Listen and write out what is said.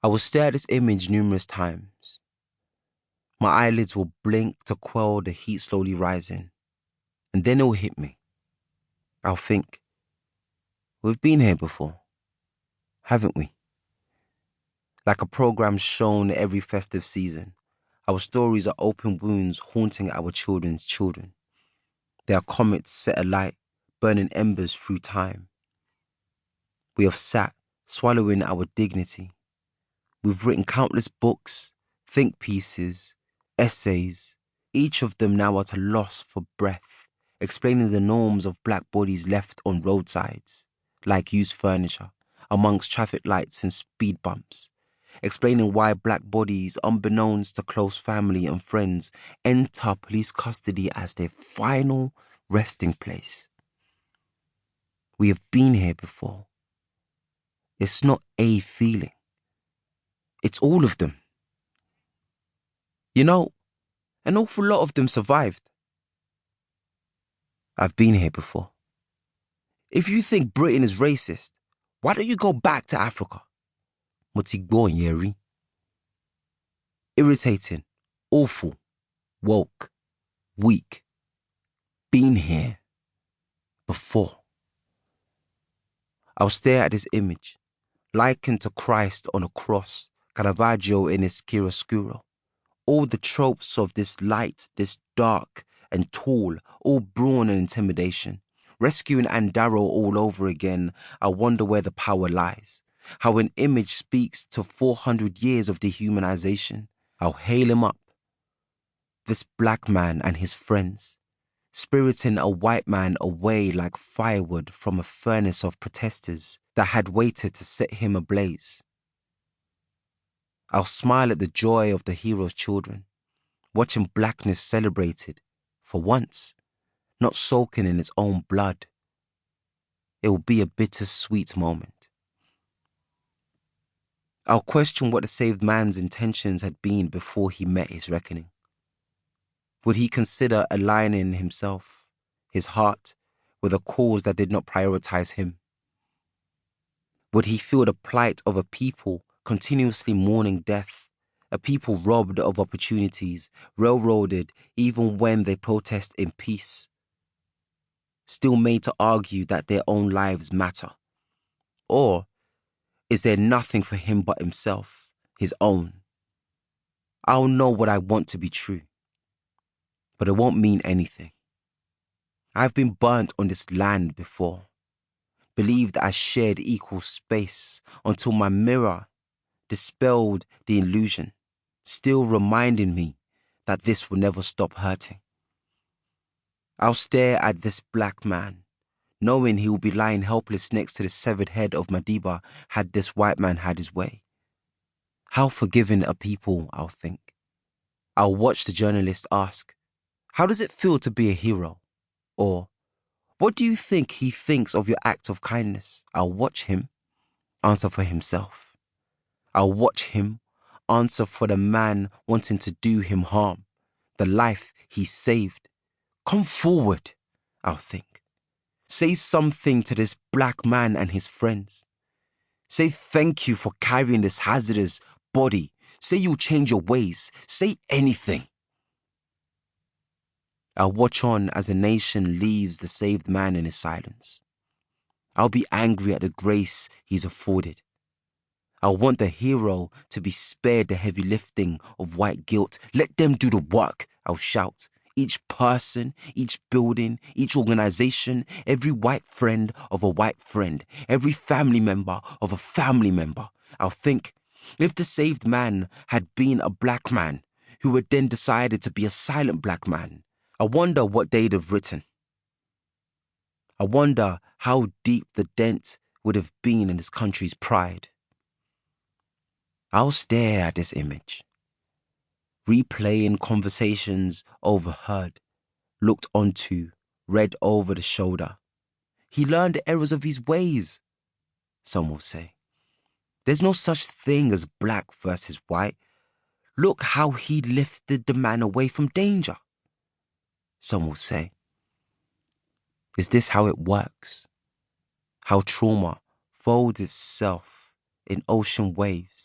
I will stare at this image numerous times. My eyelids will blink to quell the heat slowly rising, and then it will hit me. I'll think, we've been here before, haven't we? Like a program shown every festive season, our stories are open wounds haunting our children's children. They are comets set alight, burning embers through time. We have sat, swallowing our dignity. We've written countless books, think pieces, essays, each of them now at a loss for breath, explaining the norms of black bodies left on roadsides, like used furniture, amongst traffic lights and speed bumps, explaining why black bodies, unbeknownst to close family and friends, enter police custody as their final resting place. We have been here before. It's not a feeling. It's all of them. You know, an awful lot of them survived. I've been here before. If you think Britain is racist, why don't you go back to Africa? Mo ti gbọ́ yẹn rí. Irritating, awful, woke, weak. Been here before. I'll stare at this image, likened to Christ on a cross, Caravaggio in his chiaroscuro. All the tropes of this light, this dark and tall, all brawn and intimidation. Rescuing Andaro all over again, I wonder where the power lies. How an image speaks to 400 years of dehumanization. I'll hail him up. This black man and his friends, spiriting a white man away like firewood from a furnace of protesters that had waited to set him ablaze. I'll smile at the joy of the hero's children, watching blackness celebrated, for once, not soaking in its own blood. It will be a bittersweet moment. I'll question what the saved man's intentions had been before he met his reckoning. Would he consider aligning himself, his heart, with a cause that did not prioritize him? Would he feel the plight of a people continuously mourning death, a people robbed of opportunities, railroaded even when they protest in peace, still made to argue that their own lives matter? Or is there nothing for him but himself, his own? I'll know what I want to be true, but it won't mean anything. I've been burnt on this land before, believed I shared equal space until my mirror dispelled the illusion, still reminding me that this will never stop hurting. I'll stare at this black man, knowing he will be lying helpless next to the severed head of Madiba had this white man had his way. How forgiving a people, I'll think. I'll watch the journalist ask, how does it feel to be a hero? Or, what do you think he thinks of your act of kindness? I'll watch him answer for himself. I'll watch him answer for the man wanting to do him harm, the life he saved. Come forward, I'll think. Say something to this black man and his friends. Say thank you for carrying this hazardous body. Say you'll change your ways. Say anything. I'll watch on as a nation leaves the saved man in his silence. I'll be angry at the grace he's afforded. I want the hero to be spared the heavy lifting of white guilt. Let them do the work, I'll shout. Each person, each building, each organization, every white friend of a white friend, every family member of a family member. I'll think, if the saved man had been a black man who had then decided to be a silent black man, I wonder what they'd have written. I wonder how deep the dent would have been in this country's pride. I'll stare at this image, replaying conversations overheard, looked onto, read over the shoulder. He learned the errors of his ways, some will say. There's no such thing as black versus white. Look how he lifted the man away from danger, some will say. Is this how it works? How trauma folds itself in ocean waves?